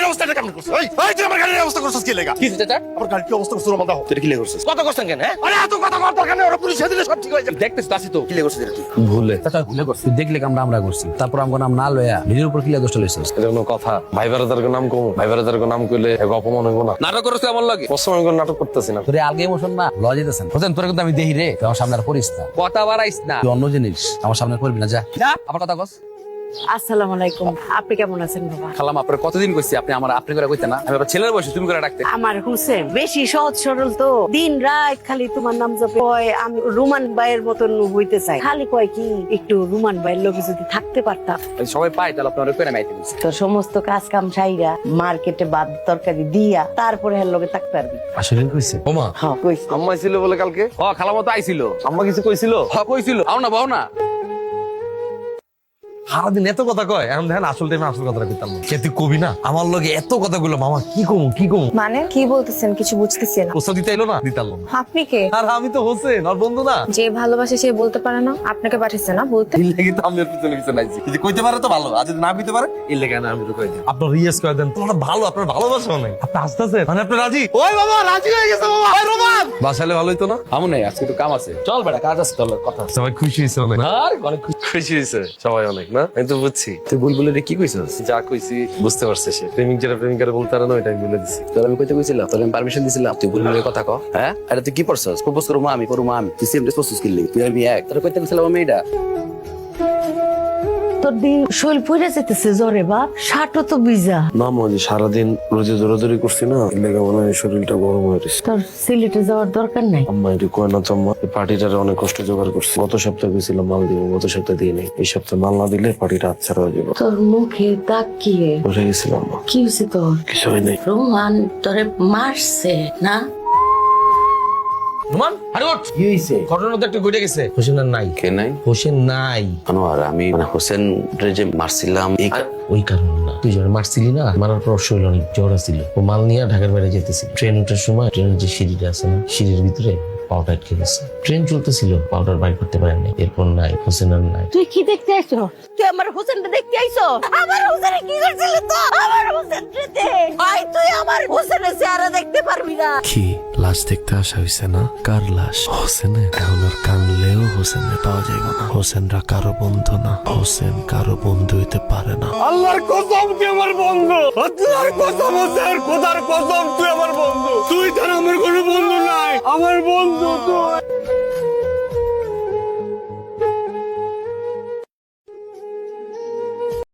গাড়ির অবস্থাটা কেমন করছিস? এই তুই আমার গাড়ির অবস্থা করছিস কি লাগা? কি চাচা আমার গাড়ির কি অবস্থা করছিস রোমান দাও। তুই কি লে করছিস কত করছেন কেন? আরে এত কথা কর দরকার নেই, ওরা পুলিশ দিলে সব ঠিক হয়ে যাবে। দেখতেছ আসি তো কি লে করছিস তুই? ভুলে চাচা ভুলে করছি, দেখলে আমরা করছি, তারপর আমার নাম না লয়া নিজের উপর কিলা দোষটা লইছিস। এটা কোনো কথা? ভাই বেড়াদার নাম কম, ভাই বেড়াদার নাম কইলে অপমান হইব না? নাটক করছে আমার লাগে প্রশ্ন আমি কোনো নাটক করতেছি না। তোর আলগে ইমোশন না লজ দিতেছেন হোসেন, তোর কিন্তু আমি দেখি রে, তুই আমার সামনে আর করিস না, কথা বাড়াইস না। তুই অন্য জিনিস আমার সামনে করবি না, যা যা আবার কথা কস। আসসালামু আলাইকুম, আপনি কেমন আছেন বাবা? খালাম আপনার কতদিন কইছি আপনি আমার আপনি করে কইতে না, আমি আপনার ছেলের বয়সে তুমি করে ডাকতে। আমার হুসেন বেশি সহজ সরল তো, দিন রাত খালি তোমার নাম জপে, কয় আমি রুমান ভাইয়ের মতন হইতে চাই, খালি কয় কি একটু রুমান ভাইয়ের লোকে যদি থাকতে পারতাম। সবাই পাই তাহলে আপনার কইরা মাইতে দিছি। তো সমস্ত কাজ কাম সাইরা মার্কেটে বাদ তরকারি দিয়া তারপরে এর লোকে থাকতে পারবি। আসলে কইছে ওমা হ্যাঁ কইছি। আম্মা ছিল বলে কালকে ও খালামো তো আইছিল। আম্মা কিছু কইছিল? কইছিল আও না বাও না। সারাদিন এত কথা কয়, এখন দেখেন আসল টাইমে আসল কথাটা কইতাম না। কে তুই কবি না আমার লগে এত কথাগুলো, মামা কি কমু কি কমু? মানে কি বলতেছেন কিছু বুঝতেছি না। ওস্তাদ দিতে এলো না, দিতালো না। আপনি কে? আর আমি তো হোসেন আর বন্ধু না। যে ভালোবাসে সে বলতে পারে না, আপনাকে পাঠিয়েছে না বলতে। এই লেগে তো আমি ওর পিছনে পিছনে আইছি। যদি কইতে পারে তো ভালো, আর যদি না কইতে পারে এই লেগে না আমি তো কই দিই। আপনার রিয়েস করে দেন, তোমরা ভালো, আপনার ভালোবাসা নাই। আপনি আসতেছেন মানে আপনি রাজি? ওই বাবা রাজি হয়ে গেছে বাবা। ওই রোমান বাসালে ভালো হইতো না? আমু নাই, আজকে তো কাম আছে, চল বেটা কাজ আছে, চল কথা আছে। সবাই খুশি হইছে অনেক। আর অনেক খুশি। খুশি হয়েছে সবাই অনেক না? আমি তো বুঝছি তুই বুলবুলে রে কি কইছস? যা কইছি বুঝতে পারছে সে। প্রেমিক যারা প্রেমিকারে বলতে পারে না ওইটা আমি বলে দিছি। তোর আমি কইতে কইছিলাম, তোর আমি পারমিশন দিছিলাম, তুই বুলবুলে কথা ক। হ্যাঁ আরে তুই কি পড়ছস? প্রপোজ করবো আমি, করবো আমি, তুই সেম প্রপোজ করলি, তুই আমি এক। তোর কইতে কইছিলাম আমি এটা। তোর দিন শৈল পড়ে যেতেছে জ্বরে বাপ, শার্টও তো ভিজা। না মনে সারাদিন রোজে দৌড়াদৌড়ি করছি না, এর লেগে মনে হয় শরীরটা গরম হয়ে গেছে। তোর সিলেটে যাওয়ার দরকার নাই। আম্মা এটি কয় না তো আম্মা, এই পার্টিটারে অনেক কষ্ট জোগাড় করছি। গত সপ্তাহে গেছিলাম মাল দিব, গত সপ্তাহে দিয়ে নেই। এই সপ্তাহে মাল না দিলে পার্টিটা আচ্ছাড়া হয়ে যাবে। তোর মুখে দাগ কি রে? বসে গেছিলাম আম্মা, কি হয়েছে তোর? কিছু হয় নাই। রোমান তোরে মারছে না? রোমান আরে ওঠ, কি হইছে? ঘটনা তো একটু ঘটে গেছে। হোসেন আর নাই। কে নাই? হোসেন নাই। আনোয়ার আমি মানে হোসেন রে যে মারছিলাম এই ওই কারণে না, তুই যখন মারছিলি না, মারার পর শরীর অনেক জ্বর ছিল, ও মাল নিয়ে ঢাকার বাইরে যেতেছিল। ট্রেন ওঠার সময় ট্রেনের যে সিঁড়িটা আছে না, সিঁড়ির ভিতরে পাউডার আটকে গেছে। ট্রেন চলতেছিল, পাউডার বাইর করতে পারেনি। এরপর নাই, হোসেন আর নাই। তুই কি দেখতে আইছো? তুই আমার হোসেনটা দেখতে আইছো? আমার হোসেনে কি করছিলি তো? আমার হোসেন রে ভাই, তুই আমার হোসেনের চেহারা দেখতে পারবি না। কি লাশ দেখতে আসা হইছে না? কার লাশ? হোসেনের। এখন আর কানলেও হোসেনের পাওয়া যাইব না। হোসেনরা কারো বন্ধু না, হোসেন কারো বন্ধু হইতে পারে না। আল্লাহর কসম তুই আমার বন্ধু, আল্লাহর কসম হোসেন, খোদার কসম তুই আমার বন্ধু। তুই ছাড়া আমার কোনো বন্ধু নাই, আমার বন্ধু তুই।